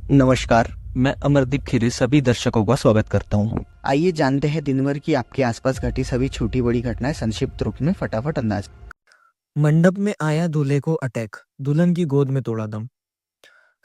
नमस्कार, मैं अमरदीप खीरी सभी दर्शकों का स्वागत करता हूँ। आइए जानते हैं दिन भर की आपके आसपास घटी सभी छोटी बड़ी घटनाएं संक्षिप्त रूप में फटाफट अंदाज। मंडप में आया दूल्हे को अटैक, दुल्हन की गोद में तोड़ा दम।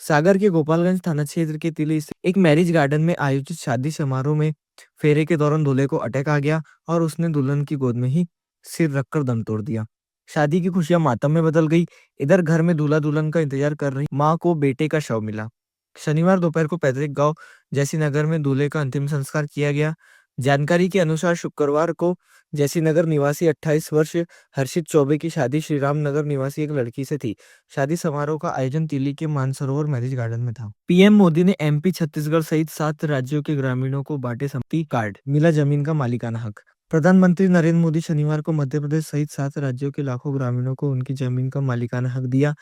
सागर के गोपालगंज थाना क्षेत्र के तिली स्थित एक मैरिज गार्डन में आयोजित शादी समारोह में फेरे के दौरान दूल्हे को अटैक आ गया और उसने दुल्हन की गोद में ही सिर रखकर दम तोड़ दिया। शादी की खुशियां मातम में बदल गई। इधर घर में दूल्हा दुल्हन का इंतजार कर रही मां को बेटे का शव मिला। शनिवार दोपहर को पैतृक गांव जैसी नगर में दूल्हे का अंतिम संस्कार किया गया। जानकारी के अनुसार शुक्रवार को जैसी नगर निवासी 28 वर्ष हर्षित चौबे की शादी श्री राम नगर निवासी एक लड़की से थी। शादी समारोह का आयोजन दिल्ली के मानसरोवर मैरिज गार्डन में था। पीएम मोदी ने एमपी, छत्तीसगढ़ सहित 7 राज्यों के ग्रामीणों को बांटे संपत्ति कार्ड, मिला जमीन का मालिकाना हक। प्रधानमंत्री नरेंद्र मोदी शनिवार को मध्य प्रदेश सहित 7 राज्यों के लाखों ग्रामीणों को उनकी जमीन का मालिकाना हक दिया।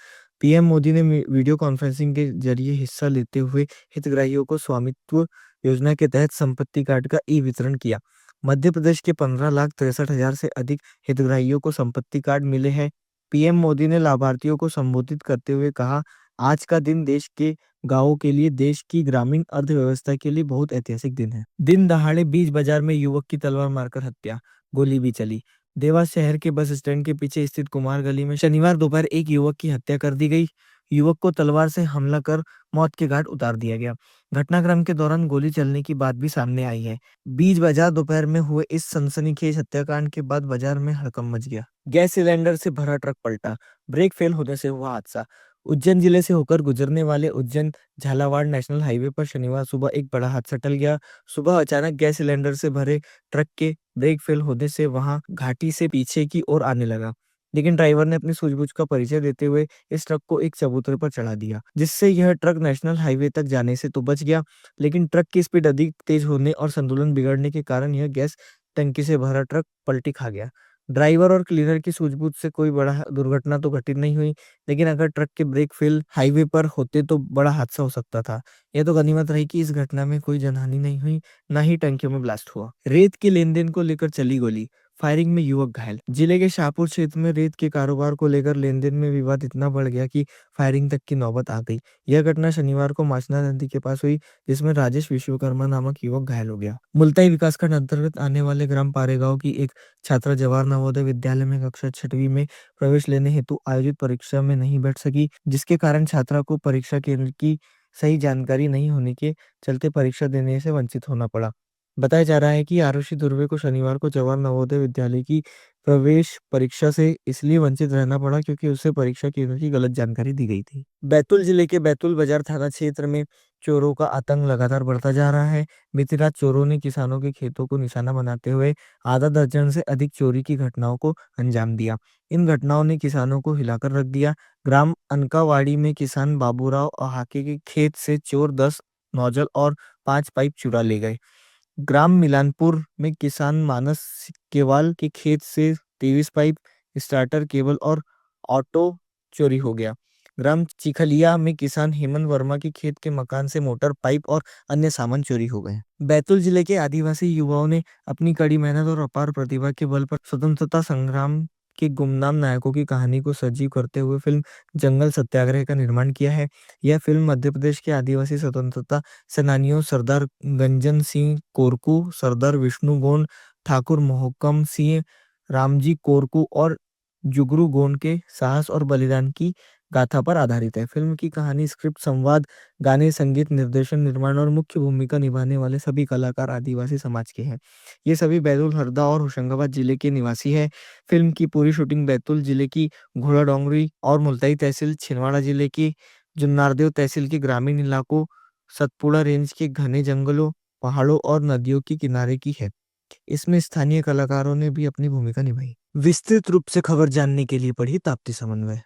पीएम मोदी ने वीडियो कॉन्फ्रेंसिंग के जरिए हिस्सा लेते हुए हितग्राहियों को स्वामित्व योजना के तहत संपत्ति कार्ड का ई वितरण किया। मध्य प्रदेश के 15,63,000 से अधिक हितग्राहियों को संपत्ति कार्ड मिले हैं। पीएम मोदी ने लाभार्थियों को संबोधित करते हुए कहा, आज का दिन देश के गांवों के लिए, देश की ग्रामीण अर्थव्यवस्था के लिए बहुत ऐतिहासिक दिन है। दिन दहाड़े बीच बाजार में युवक की तलवार मारकर हत्या, गोली भी चली। देवास शहर के बस स्टैंड के पीछे स्थित कुमार गली में शनिवार दोपहर एक युवक की हत्या कर दी गई। युवक को तलवार से हमला कर मौत के घाट उतार दिया गया। घटनाक्रम के दौरान गोली चलने की बात भी सामने आई है। बीच बाजार दोपहर में हुए इस सनसनीखेज हत्याकांड के बाद बाजार में हड़कंप मच गया। गैस सिलेंडर से भरा ट्रक पलटा, ब्रेक फेल होने से हुआ हादसा। उज्जैन जिले से होकर गुजरने वाले उज्जैन झालावाड़ नेशनल हाईवे पर शनिवार सुबह एक बड़ा हादसा टल गया। सुबह अचानक गैस सिलेंडर से भरे ट्रक के ब्रेक फेल होने से वहां घाटी से पीछे की ओर आने लगा, लेकिन ड्राइवर ने अपनी सूझबूझ का परिचय देते हुए इस ट्रक को एक चबूतरे पर चढ़ा दिया, जिससे यह ट्रक नेशनल हाईवे तक जाने से तो बच गया, लेकिन ट्रक की स्पीड अधिक तेज होने और संतुलन बिगड़ने के कारण यह गैस टंकी से भरा ट्रक पलटी खा गया। ड्राइवर और क्लीनर की सूझबूझ से कोई बड़ा दुर्घटना तो घटित नहीं हुई, लेकिन अगर ट्रक के ब्रेक फेल हाईवे पर होते तो बड़ा हादसा हो सकता था। यह तो गनीमत रही कि इस घटना में कोई जनहानि नहीं हुई, न ही टंकियों में ब्लास्ट हुआ। रेत के लेन देन को लेकर चली गोली, फायरिंग में युवक घायल। जिले के शाहपुर क्षेत्र में रेत के कारोबार को लेकर लेन देन में विवाद इतना बढ़ गया कि फायरिंग तक की नौबत आ गई। यह घटना शनिवार को माचना नदी के पास हुई, जिसमें राजेश विश्वकर्मा नामक युवक घायल हो गया। मुल्ताई विकासखंड अंतर्गत आने वाले ग्राम पारेगांव की एक छात्रा जवाहर नवोदय विद्यालय में कक्षा 6वीं में प्रवेश लेने हेतु आयोजित परीक्षा में नहीं बैठ सकी, जिसके कारण छात्रा को परीक्षा केंद्र की सही जानकारी नहीं होने के चलते परीक्षा देने से वंचित होना पड़ा। बताया जा रहा है कि आरुषि दुर्वे को शनिवार को जवाहर नवोदय विद्यालय की प्रवेश परीक्षा से इसलिए वंचित रहना पड़ा क्योंकि उसे परीक्षा केंद्र की गलत जानकारी दी गई थी। बैतूल जिले के बैतूल बाजार थाना क्षेत्र में चोरों का आतंक लगातार बढ़ता जा रहा है। बीती रात चोरों ने किसानों के खेतों को निशाना बनाते हुए आधा दर्जन से अधिक चोरी की घटनाओं को अंजाम दिया। इन घटनाओं ने किसानों को हिलाकर रख दिया। ग्राम अनकावाड़ी में किसान बाबूराव अहाके के खेत से चोर 10 नौजल और 5 पाइप चुरा ले गए। ग्राम मिलानपुर में किसान मानस केवाल के खेत से 23 पाइप, स्टार्टर केबल और ऑटो चोरी हो गया। ग्राम चिखलिया में किसान हेमंत वर्मा के खेत के मकान से मोटर पाइप और अन्य सामान चोरी हो गए। बैतूल जिले के आदिवासी युवाओं ने अपनी कड़ी मेहनत और अपार प्रतिभा के बल पर स्वतंत्रता संग्राम के गुमनाम नायकों की कहानी को सजीव करते हुए फिल्म जंगल सत्याग्रह का निर्माण किया है। यह फिल्म मध्य प्रदेश के आदिवासी स्वतंत्रता सेनानियों सरदार गंजन सिंह कोरकू, सरदार विष्णु गोंड, ठाकुर मोहकम सिंह, रामजी कोरकू और जुगरू गोंड के साहस और बलिदान की गाथा पर आधारित है। फिल्म की कहानी, स्क्रिप्ट, संवाद, गाने, संगीत, निर्देशन, निर्माण और मुख्य भूमिका निभाने वाले सभी कलाकार आदिवासी समाज के हैं। ये सभी बैतूल, हरदा और होशंगाबाद जिले के निवासी हैं। फिल्म की पूरी शूटिंग बैतूल जिले की घोड़ा डोंगरी और मुल्ताई तहसील, छिंदवाड़ा जिले की जुन्नारदेव तहसील के ग्रामीण इलाकों, सतपुड़ा रेंज के घने जंगलों, पहाड़ों और नदियों के किनारे की है। इसमें स्थानीय कलाकारों ने भी अपनी भूमिका निभाई। विस्तृत रूप से खबर जानने के लिए पढ़िए ताप्ती समन्वय।